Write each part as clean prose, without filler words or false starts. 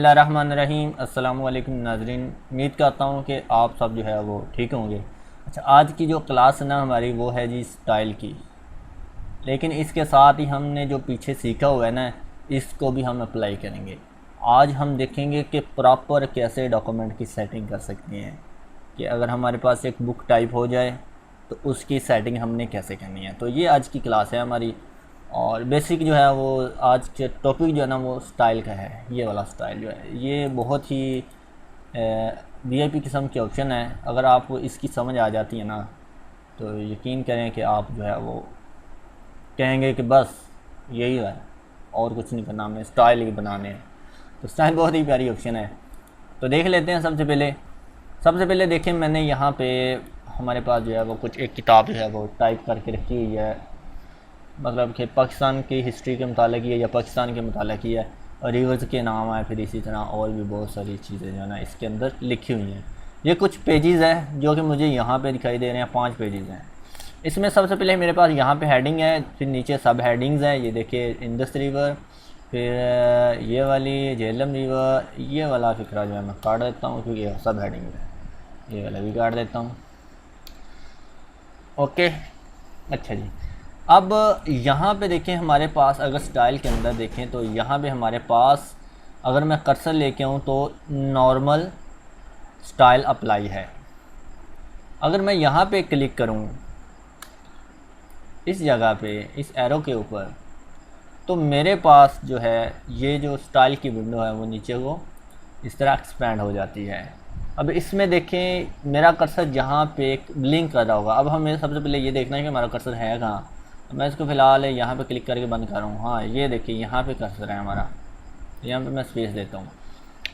बिस्मिल्लाहिर्रहमानिर्रहीम। अस्सलामु अलैकुम नाज़रीन, उम्मीद करता हूँ कि आप सब जो है वो ठीक होंगे। अच्छा, आज की जो क्लास है ना हमारी वो है जी स्टाइल की, लेकिन इसके साथ ही हमने जो पीछे सीखा हुआ है ना इसको भी हम अप्लाई करेंगे। आज हम देखेंगे कि प्रॉपर कैसे डॉक्यूमेंट की सेटिंग कर सकते हैं, कि अगर हमारे पास एक बुक टाइप हो जाए तो उसकी सेटिंग हमने कैसे करनी है। तो ये आज की क्लास है हमारी, और बेसिक जो है वो आज के टॉपिक जो है ना वो स्टाइल का है। ये वाला स्टाइल जो है ये बहुत ही वीआईपी किस्म के ऑप्शन है। अगर आपको इसकी समझ आ जाती है ना तो यकीन करें कि आप जो है वो कहेंगे कि बस यही है और कुछ नहीं करना, हमें स्टाइल ही बनाने हैं। तो स्टाइल बहुत ही प्यारी ऑप्शन है, तो देख लेते हैं। सबसे पहले देखें, मैंने यहाँ पे हमारे पास जो है वो कुछ एक किताब जो है वो टाइप करके रखी हुई है, मतलब कि पाकिस्तान की हिस्ट्री के मुतालिक है या पाकिस्तान के मुतालिक ही है, और रिवर्स के नाम है, फिर इसी तरह और भी बहुत सारी चीज़ें जो है ना इसके अंदर लिखी हुई हैं। ये कुछ पेजेस हैं जो कि मुझे यहाँ पे दिखाई दे रहे हैं, 5 पेजेस हैं। इसमें सबसे पहले मेरे पास यहाँ पे हेडिंग है, फिर नीचे सब हेडिंग्स हैं। ये देखिए, इंडस रिवर, फिर ये वाली झेलम रिवर, ये वाला फिक्रा जो है मैं काट देता हूँ क्योंकि ये सब हेडिंग है, ये वाला भी काट देता हूँ। ओके, अच्छा जी। अब यहाँ पे देखें हमारे पास, अगर स्टाइल के अंदर देखें तो यहाँ पे हमारे पास अगर मैं कर्सर लेके आऊँ तो नॉर्मल स्टाइल अप्लाई है। अगर मैं यहाँ पे क्लिक करूँ इस जगह पे, इस एरो के ऊपर, तो मेरे पास जो है ये जो स्टाइल की विंडो है वो नीचे को इस तरह एक्सपेंड हो जाती है। अब इसमें देखें मेरा कर्सर जहाँ पे ब्लिंक कर रहा होगा। अब हमें सबसे पहले ये देखना है कि हमारा कर्सर है कहाँ। मैं इसको फ़िलहाल यहाँ पे क्लिक करके बंद कर रहा हूँ। हाँ, ये देखिए यहाँ पे कर्सर है हमारा, यहाँ पे मैं स्पेस देता हूँ।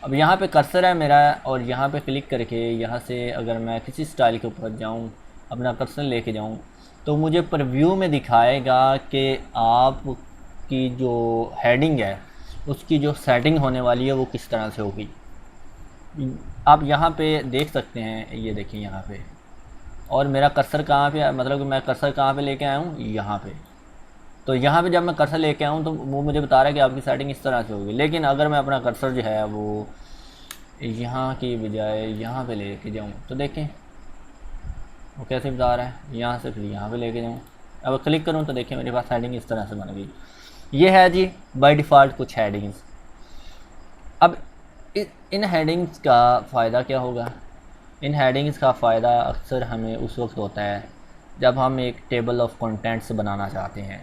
अब यहाँ पे कर्सर है मेरा, और यहाँ पे क्लिक करके यहाँ से अगर मैं किसी स्टाइल के ऊपर जाऊँ, अपना कर्सर लेके जाऊँ, तो मुझे प्रीव्यू में दिखाएगा कि आपकी जो हेडिंग है उसकी जो सेटिंग होने वाली है वो किस तरह से होगी। आप यहाँ पे देख सकते हैं, ये देखिए यहाँ पे, और मेरा कर्सर कहाँ पे है, मतलब कि मैं कर्सर कहाँ पे लेके आया हूँ, यहाँ पे। तो यहाँ पे जब मैं कर्सर लेके आया हूँ तो वो मुझे बता रहा है कि आपकी सेटिंग इस तरह से होगी। लेकिन अगर मैं अपना कर्सर जो है वो यहाँ की बजाय यहाँ पे लेके जाऊँ तो देखें वो कैसे बता रहा है, यहाँ से फिर यहाँ पे लेके जाऊँ। अब क्लिक करूँ तो देखें मेरे पास हेडिंग इस तरह से बन गई। ये है जी बाय डिफ़ॉल्ट कुछ हेडिंग्स। अब इन हेडिंग्स का फ़ायदा क्या होगा? इन हेडिंग्स का फ़ायदा अक्सर हमें उस वक्त होता है जब हम एक टेबल ऑफ कंटेंट्स बनाना चाहते हैं।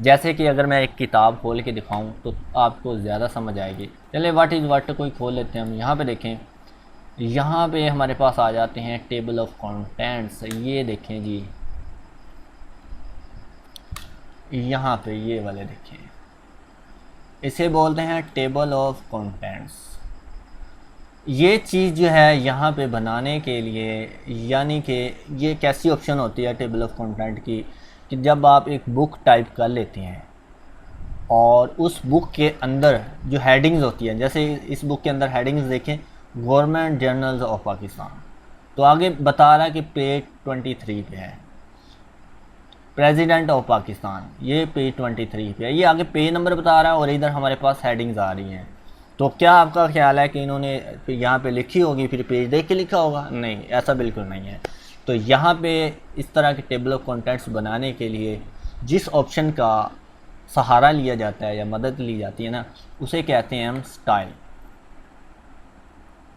जैसे कि अगर मैं एक किताब खोल के दिखाऊं तो आपको ज़्यादा समझ आएगी। चलिए व्हाट इज़ व्हाट कोई खोल लेते हैं हम। यहाँ पे देखें, यहाँ पे हमारे पास आ जाते हैं टेबल ऑफ कंटेंट्स। ये देखें जी, यहाँ पे ये वाले देखें, इसे बोलते हैं टेबल ऑफ कंटेंट्स। ये चीज़ जो है यहाँ पे बनाने के लिए, यानी कि ये कैसी ऑप्शन होती है टेबल ऑफ कंटेंट की, कि जब आप एक बुक टाइप कर लेते हैं और उस बुक के अंदर जो हेडिंग्स होती हैं, जैसे इस बुक के अंदर हेडिंग्स देखें, गवर्नमेंट जर्नल्स ऑफ पाकिस्तान, तो आगे बता रहा है कि पेज 23 पे है। प्रेसिडेंट ऑफ पाकिस्तान, ये पेज 23 पे है। ये आगे पेज नंबर बता रहा है और इधर हमारे पास हेडिंग्स आ रही हैं। तो क्या आपका ख्याल है कि इन्होंने यहाँ पे लिखी होगी फिर पेज देख के लिखा होगा? नहीं, ऐसा बिल्कुल नहीं है। तो यहाँ पे इस तरह के टेबल ऑफ कंटेंट्स बनाने के लिए जिस ऑप्शन का सहारा लिया जाता है या मदद ली जाती है ना, उसे कहते हैं हम स्टाइल।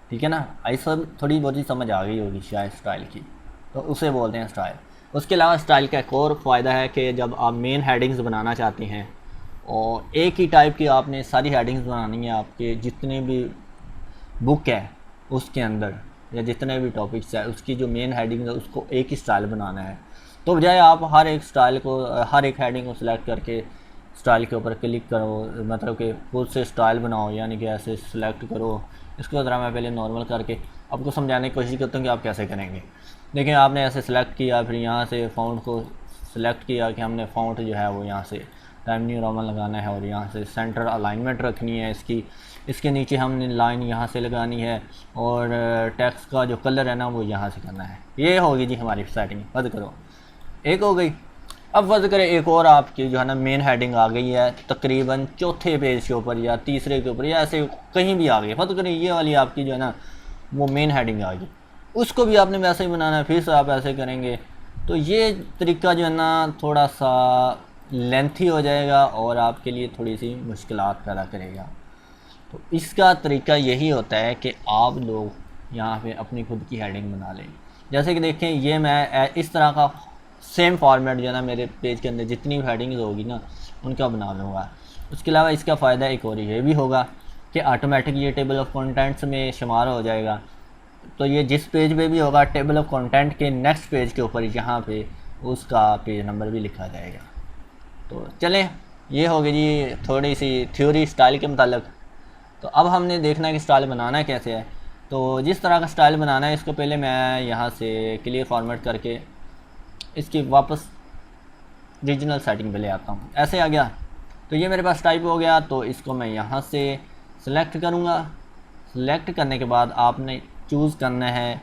ठीक है ना, ऐसा थोड़ी बहुत ही समझ आ गई होगी शायद स्टाइल की, तो उसे बोलते हैं स्टाइल। उसके अलावा स्टाइल का एक और फ़ायदा है कि जब आप मेन हेडिंग्स बनाना चाहते हैं और एक ही टाइप की आपने सारी हेडिंग्स बनानी है, आपके जितने भी बुक है उसके अंदर या जितने भी टॉपिक्स है उसकी जो मेन हेडिंग है उसको एक ही स्टाइल बनाना है, तो बजाय आप हर एक स्टाइल को, हर एक हेडिंग को सिलेक्ट करके स्टाइल के ऊपर क्लिक करो, मतलब कि खुद से स्टाइल बनाओ, यानी कि ऐसे सिलेक्ट करो। इसको ज़रा मैं पहले नॉर्मल करके आपको समझाने की कोशिश करता हूँ कि आप कैसे करेंगे। देखिए, आपने ऐसे सिलेक्ट किया, फिर यहाँ से फ़ॉन्ट को सिलेक्ट किया कि हमने फ़ॉन्ट जो है वो यहाँ से टाइम न्यू रोमन लगाना है और यहाँ से सेंटर अलाइनमेंट रखनी है इसकी। इसके नीचे हमने लाइन यहाँ से लगानी है और टेक्स्ट का जो कलर है ना वो यहाँ से करना है। ये होगी जी हमारी सेटिंग। बंद करो, एक हो गई। अब फर्ज करें एक और आपकी जो है ना मेन हेडिंग आ गई है तकरीबन चौथे पेज के ऊपर या तीसरे के ऊपर या ऐसे कहीं भी आ गई, फर्ज करें ये वाली आपकी जो है ना वो मेन हेडिंग आ गई, उसको भी आपने वैसे ही बनाना है, फिर से आप ऐसे करेंगे तो ये तरीका जो है ना थोड़ा सा लेंथी हो जाएगा और आपके लिए थोड़ी सी मुश्किलात पैदा करेगा। तो इसका तरीका यही होता है कि आप लोग यहाँ पे अपनी खुद की हेडिंग बना लें। जैसे कि देखें ये मैं इस तरह का सेम फॉर्मेट जो है ना मेरे पेज के अंदर जितनी भी हेडिंग्स होगी ना उनका बना लूँगा। उसके अलावा इसका फ़ायदा एक और ये भी होगा कि ऑटोमेटिक ये टेबल ऑफ कंटेंट्स में शुमार हो जाएगा। तो ये जिस पेज पे भी होगा टेबल ऑफ कंटेंट के नेक्स्ट पेज के ऊपर यहाँ पे उसका पेज नंबर भी लिखा जाएगा। तो चलें ये हो गई जी थोड़ी सी थ्योरी स्टाइल के मुतालिक। तो अब हमने देखना है कि स्टाइल बनाना कैसे है। तो जिस तरह का स्टाइल बनाना है इसको पहले मैं यहाँ से क्लियर फॉर्मेट करके इसकी वापस रीजनल सेटिंग पे ले आता हूँ। ऐसे आ गया तो ये मेरे पास टाइप हो गया। तो इसको मैं यहाँ से सिलेक्ट करूँगा। सिलेक्ट करने के बाद आपने चूज़ करना है,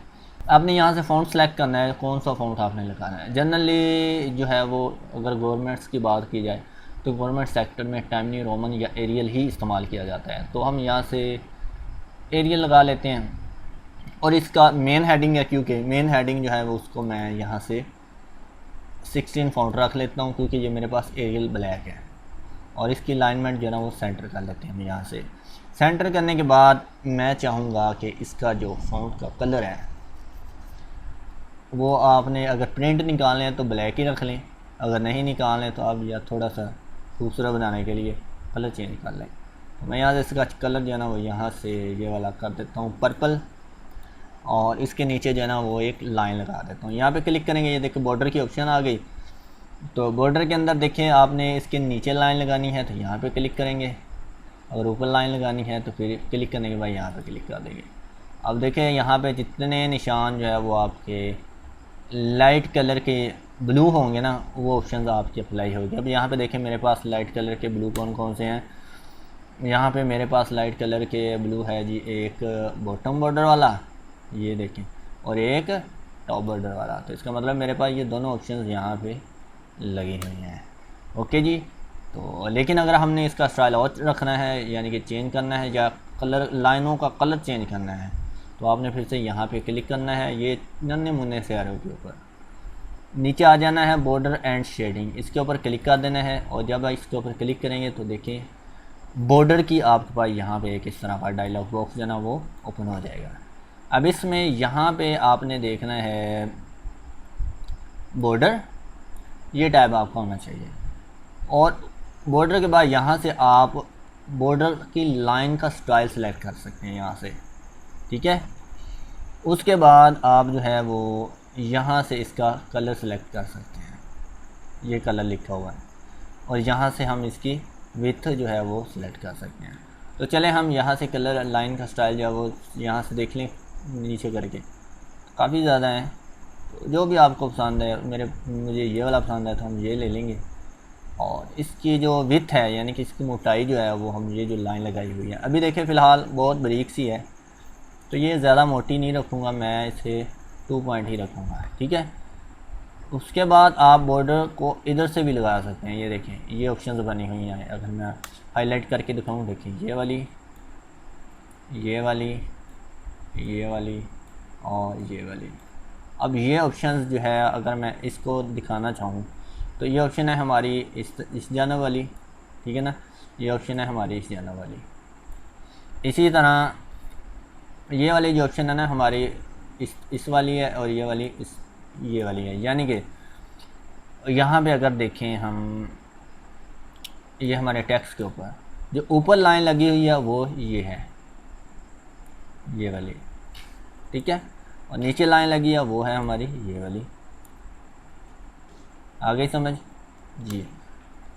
आपने यहाँ से फ़ॉन्ट सेलेक्ट करना है कौन सा फ़ॉन्ट आपने लगाना है। जनरली जो है वो अगर गवर्नमेंट्स की बात की जाए तो गवर्नमेंट सेक्टर में टाइम न्यू रोमन या एरियल ही इस्तेमाल किया जाता है। तो हम यहाँ से एरियल लगा लेते हैं और इसका मेन हेडिंग है क्योंकि मेन हेडिंग जो है वो उसको मैं यहाँ से 16 फ़ॉन्ट रख लेता हूँ क्योंकि ये मेरे पास एरियल ब्लैक है। और इसकी अलाइनमेंट जो है ना वो सेंटर कर लेते हैं हम यहाँ से। सेंटर करने के बाद मैं चाहूँगा कि इसका जो फ़ॉन्ट का कलर है वो आपने अगर प्रिंट निकालना है तो ब्लैक ही रख लें, अगर नहीं निकालना है तो आप या थोड़ा सा खूबसूरत बनाने के लिए कलर चेंज कर लें। तो मैं यहाँ से इसका कलर जो है ना वो यहाँ से ये वाला कर देता हूँ पर्पल और इसके नीचे जो है ना वो एक लाइन लगा देता हूँ। यहाँ पे क्लिक करेंगे ये देखिए बॉर्डर की ऑप्शन आ गई। तो बॉर्डर के अंदर देखें आपने इसके नीचे लाइन लगानी है तो यहाँ पे क्लिक करेंगे, अगर ऊपर लाइन लगानी है तो फिर क्लिक करने के बाद यहाँ पे क्लिक कर देंगे। अब देखें यहाँ पे जितने निशान जो है वो आपके लाइट कलर के ब्लू होंगे ना वो ऑप्शन आपकी अप्लाई होगी। अब यहाँ पे देखें मेरे पास लाइट कलर के ब्लू कौन कौन से हैं। यहाँ पे मेरे पास लाइट कलर के ब्लू है जी, एक बॉटम बॉर्डर वाला ये देखें और एक टॉप बॉर्डर वाला। तो इसका मतलब मेरे पास ये दोनों ऑप्शंस यहाँ पे लगी हुई हैं। ओके जी। तो लेकिन अगर हमने इसका स्टाइल और रखना है यानी कि चेंज करना है या कलर लाइनों का कलर चेंज करना है तो आपने फिर से यहाँ पे क्लिक करना है ये नन्हे मुन्ने से एरो के ऊपर, नीचे आ जाना है बॉर्डर एंड शेडिंग, इसके ऊपर क्लिक कर देना है। और जब इसके ऊपर क्लिक करेंगे तो देखिए बॉर्डर की आपके पास यहाँ पे एक इस तरह का डायलॉग बॉक्स जो ना वो ओपन हो जाएगा। अब इसमें यहाँ पे आपने देखना है बॉर्डर, ये टैब आपका होना चाहिए और बॉर्डर के बाद यहाँ से आप बॉर्डर की लाइन का स्टाइल सेलेक्ट कर सकते हैं यहाँ से, ठीक है। उसके बाद आप जो है वो यहाँ से इसका कलर सेलेक्ट कर सकते हैं, ये कलर लिखा हुआ है और यहाँ से हम इसकी विड्थ जो है वो सिलेक्ट कर सकते हैं। तो चलें हम यहाँ से कलर लाइन का स्टाइल जो है वो यहाँ से देख लें नीचे करके, काफ़ी ज़्यादा है तो जो भी आपको पसंद है। मुझे ये वाला पसंद है तो हम ये ले लेंगे। और इसकी जो विड्थ है यानी कि इसकी मोटाई जो है वो हम ये जो लाइन लगाई हुई है अभी देखें फ़िलहाल बहुत बारीक सी है तो ये ज़्यादा मोटी नहीं रखूँगा, मैं इसे 2 पॉइंट ही रखूँगा, ठीक है। उसके बाद आप बॉर्डर को इधर से भी लगा सकते हैं, ये देखें ये ऑप्शंस बनी हुई हैं। अगर मैं हाईलाइट करके दिखाऊँ देखिए ये वाली ये वाली ये वाली और ये वाली। अब ये ऑप्शंस जो है अगर मैं इसको दिखाना चाहूँ तो ये ऑप्शन है हमारी इस जानब वाली, ठीक है ना, ये ऑप्शन है हमारी इस जानब वाली। इसी तरह ये वाली जो ऑप्शन है ना हमारी इस वाली है और ये वाली ये वाली है। यानी कि यहाँ पे अगर देखें हम ये हमारे टेक्स्ट के ऊपर जो ऊपर लाइन लगी हुई है वो ये है ये वाली, ठीक है, और नीचे लाइन लगी है वो है हमारी ये वाली। आ गई समझ जी।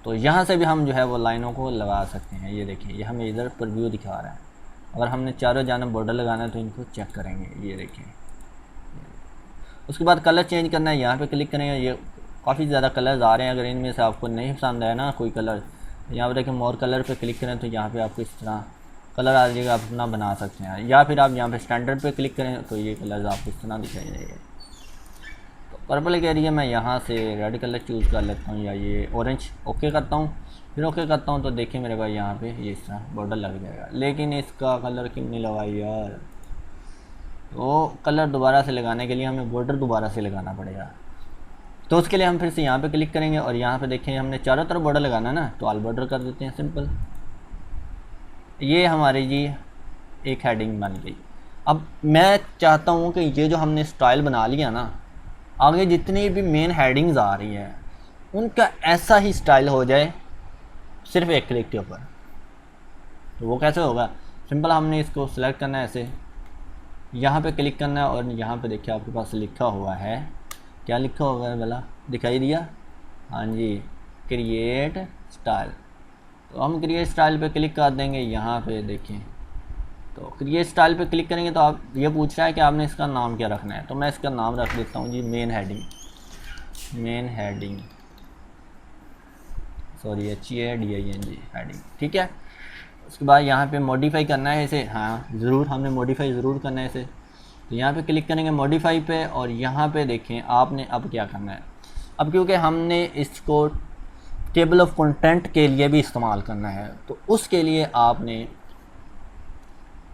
तो यहाँ से भी हम जो है वो लाइनों को लगा सकते हैं। ये देखिए ये हमें इधर पर व्यू दिखा रहा है। अगर हमने चारों जानब बॉर्डर लगाना है तो इनको चेक करेंगे, ये देखिए। उसके बाद कलर चेंज करना है, यहाँ पे क्लिक करेंगे। ये काफ़ी ज़्यादा कलर्स आ रहे हैं, अगर इनमें से आपको नहीं पसंद है ना कोई कलर, यहाँ पर देखिए मोर कलर पे क्लिक करें तो यहाँ पे आपको इस तरह कलर आ जाएगा, आप अपना बना सकते हैं। या फिर आप यहाँ पे स्टैंडर्ड पे क्लिक करें तो ये कलर्स आपको इस तरह दिखाई जाएंगे। तो पर्पल के लिए मैं यहाँ से रेड कलर चूज़ कर लेता हूँ या ये ऑरेंज ओके करता हूँ। फिर ओके करता हूँ तो देखिए मेरे पास यहाँ पे ये इस तरह बॉर्डर लग जाएगा। लेकिन इसका कलर क्यों नहीं लगाई यार, तो कलर दोबारा से लगाने के लिए हमें बॉर्डर दोबारा से लगाना पड़ेगा। तो उसके लिए हम फिर से यहाँ पे क्लिक करेंगे और यहाँ पे देखें हमने चारों तरफ बॉर्डर लगाना है ना, तो ऑल बॉर्डर कर देते हैं सिंपल। ये हमारी जी एक हेडिंग बन गई। अब मैं चाहता हूँ कि ये जो हमने स्टाइल बना लिया ना, आगे जितनी भी मेन हेडिंग्स आ रही हैं उनका ऐसा ही स्टाइल हो जाए सिर्फ एक क्लिक के ऊपर। तो वो कैसे होगा, सिंपल हमने इसको सिलेक्ट करना है, ऐसे यहाँ पे क्लिक करना है और यहाँ पे देखिए आपके पास लिखा हुआ है, क्या लिखा हुआ है भला, दिखाई दिया, हाँ जी, क्रिएट स्टाइल। तो हम क्रिएट स्टाइल पे क्लिक कर देंगे। यहाँ पे देखें तो क्रिएट स्टाइल पे क्लिक करेंगे तो आप ये पूछ रहा है कि आपने इसका नाम क्या रखना है। तो मैं इसका नाम रख देता हूँ जी main heading, sorry HADING heading, ठीक है। उसके बाद यहाँ पे मॉडिफाई करना है इसे, हाँ ज़रूर हमने मॉडिफाई ज़रूर करना है इसे। तो यहाँ पे क्लिक करेंगे मॉडिफाई पे और यहाँ पे देखें आपने अब क्या करना है। अब क्योंकि हमने इसको टेबल ऑफ कंटेंट के लिए भी इस्तेमाल करना है, तो उसके लिए आपने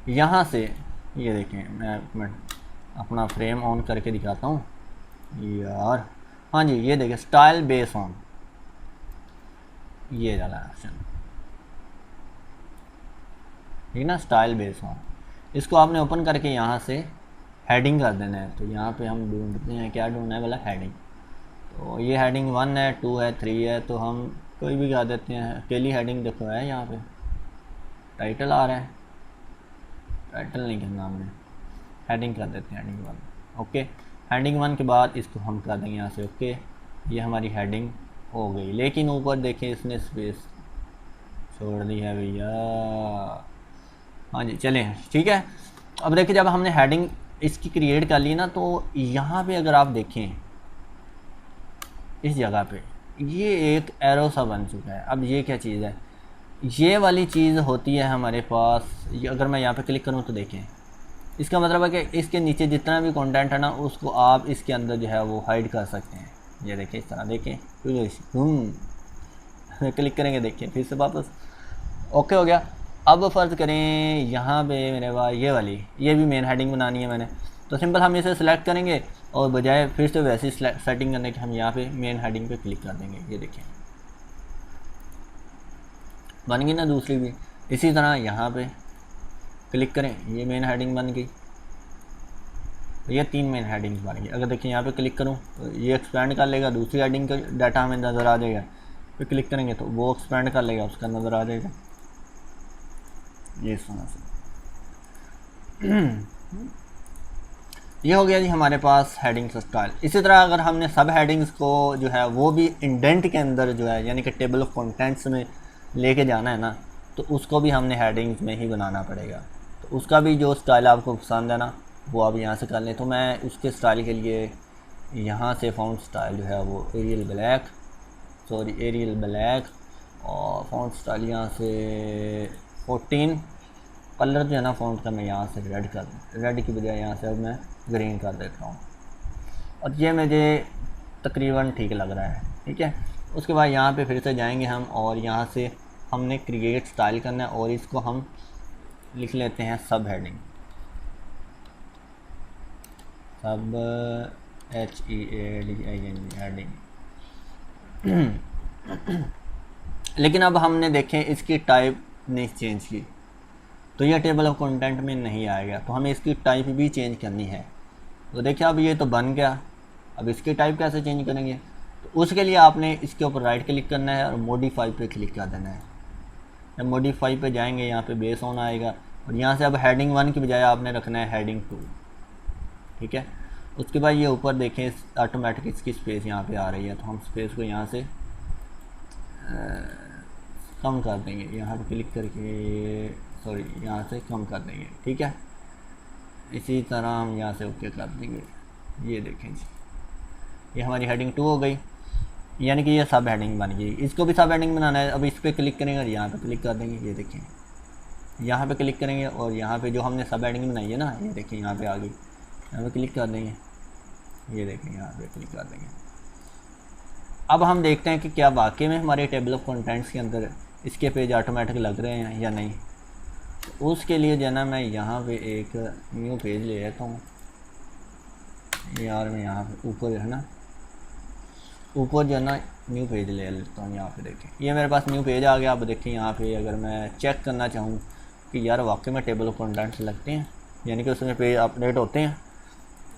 यहाँ से ये देखें, मैं अपना फ्रेम ऑन करके दिखाता हूँ यार, हाँ जी, ये देखें स्टाइल बेस ऑन, ये वाला ऑप्शन, ठीक ना, स्टाइल बेस ऑन। इसको आपने ओपन करके यहाँ से हेडिंग कर देना है। तो यहाँ पे हम ढूंढते हैं, क्या ढूंढना है वाला, हेडिंग। तो ये हेडिंग 1 है, 2 है, 3 है, तो हम कोई भी कर देते हैं। अकेली हेडिंग देखो है यहाँ पे, टाइटल आ रहा है, टाइटल नहीं करना हमने, हेडिंग कर देते हैं, हेडिंग 1 ओके। हेडिंग 1 के बाद इसको हम कर देंगे यहाँ से ओके। ये हमारी हेडिंग हो गई, लेकिन ऊपर देखें इसने स्पेस छोड़ दी है भैया, हाँ जी चलें ठीक है। अब देखिए जब हमने हेडिंग इसकी क्रिएट कर ली ना, तो यहाँ पे अगर आप देखें इस जगह पे ये एक एरो सा बन चुका है। अब ये क्या चीज़ है, ये वाली चीज़ होती है हमारे पास, अगर मैं यहाँ पे क्लिक करूँ तो देखें, इसका मतलब है कि इसके नीचे जितना भी कंटेंट है ना, उसको आप इसके अंदर जो है वो हाइड कर सकते हैं। ये देखें इस तरह, देखें क्लिक करेंगे, देखिए फिर से वापस ओके हो गया। अब फ़र्ज़ करें यहाँ पे मेरे पास ये भी मेन हेडिंग बनानी है मैंने, तो सिंपल हम इसे सिलेक्ट करेंगे और बजाय फिर से वैसी सेटिंग करने के हम यहाँ पे मेन हेडिंग पे क्लिक कर देंगे। ये देखें बन गई ना दूसरी भी। इसी तरह यहाँ पे क्लिक करें, ये मेन हेडिंग बन गई। तो ये 3 मेन हेडिंग्स बन गई। अगर देखिए यहाँ पे क्लिक करूँ तो ये एक्सपेंड कर लेगा, दूसरी हेडिंग का डाटा हमें नज़र आ जाएगा। फिर क्लिक करेंगे तो वो एक्सपेंड कर लेगा, उसका नज़र आ जाएगा। ये इस तरह से ये हो गया जी हमारे पास हेडिंग्स स्टाइल। इसी तरह अगर हमने सब हेडिंग्स को जो है वो भी इंडेंट के अंदर जो है यानी कि टेबल ऑफ कंटेंट्स में लेके जाना है ना, तो उसको भी हमने हेडिंग्स में ही बनाना पड़ेगा। तो उसका भी जो स्टाइल आपको पसंद है ना, वो आप यहाँ से कर लें। तो मैं उसके स्टाइल के लिए यहाँ से फ़ॉन्ट स्टाइल जो है वो एरियल ब्लैक और फ़ॉन्ट स्टाइल यहाँ से 14, कलर जो है ना फ़ॉन्ट का मैं यहाँ से रेड की बजाय यहाँ से अब मैं ग्रीन कर देता हूँ, और ये मुझे तकरीबन ठीक लग रहा है, ठीक है। उसके बाद यहाँ पे फिर से जाएंगे हम और यहाँ से हमने क्रिएट स्टाइल करना है और इसको हम लिख लेते हैं सब हेडिंग, सब HEADING हेडिंग। लेकिन अब हमने देखें इसकी टाइप नहीं चेंज की, तो यह टेबल ऑफ कंटेंट में नहीं आएगा, तो हमें इसकी टाइप भी चेंज करनी है। तो देखिए अब ये तो बन गया, अब इसकी टाइप कैसे चेंज करेंगे, तो उसके लिए आपने इसके ऊपर राइट क्लिक करना है और मॉडिफाई पे क्लिक कर देना है। जब मॉडिफाई पे जाएंगे यहाँ पे बेस ऑन आएगा और यहाँ से अब हेडिंग 1 की बजाय आपने रखना है हेडिंग 2, ठीक है। उसके बाद ये ऊपर देखें ऑटोमेटिक इसकी स्पेस यहाँ पे आ रही है, तो हम स्पेस को यहाँ से कम कर देंगे, यहाँ पे क्लिक करके सॉरी यहाँ से कम कर देंगे, ठीक है। इसी तरह हम यहाँ से ओके कर देंगे। ये देखें जी, ये हमारी हेडिंग 2 हो गई, यानी कि ये सब हेडिंग बन गई। इसको भी सब हेडिंग बनाना है। अब इस पर क्लिक करेंगे और यहाँ पे क्लिक कर देंगे। ये देखें यहाँ पे क्लिक करेंगे और यहाँ पे जो हमने सब हेडिंग बनाई है ना, ये देखें यहाँ पे आ गई, यहाँ पे क्लिक कर देंगे। ये देखें यहाँ पे क्लिक कर देंगे। अब हम देखते हैं कि क्या वाकई में हमारे टेबल ऑफ कंटेंट्स के अंदर इसके पेज ऑटोमेटिक लग रहे हैं या नहीं। तो उसके लिए जो है ना मैं यहाँ पे एक न्यू पेज ले लेता हूँ यार। मैं यहाँ पे ऊपर जो है ना, ऊपर जो है ना न्यू पेज ले लेता हूँ। यहाँ पे देखें ये मेरे पास न्यू पेज आ गया। अब देखें यहाँ पे अगर मैं चेक करना चाहूँ कि यार वाकई में टेबल ऑफ कंटेंट्स लगते हैं, यानी कि उसमें पेज अपडेट होते हैं,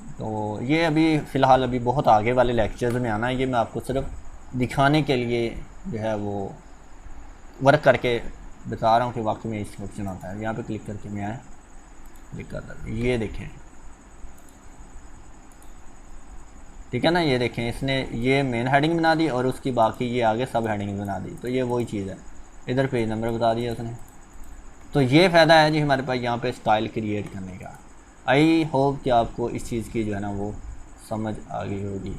तो ये अभी फ़िलहाल अभी बहुत आगे वाले लेक्चर्स में आना है। ये मैं आपको सिर्फ दिखाने के लिए जो है वो वर्क करके बता रहा हूँ कि वाकई में इस ऑप्शन आता है। यहाँ पे क्लिक करके मैं आया, क्लिक करता, ये देखें ठीक है ना। ये देखें इसने ये मेन हेडिंग बना दी और उसकी बाकी ये आगे सब हेडिंग बना दी। तो ये वही चीज़ है, इधर पेज नंबर बता दिया उसने। तो ये फ़ायदा है जी हमारे पास यहाँ पे स्टाइल क्रिएट करने का। आई होप कि आपको इस चीज़ की जो है ना वो समझ आ गई होगी।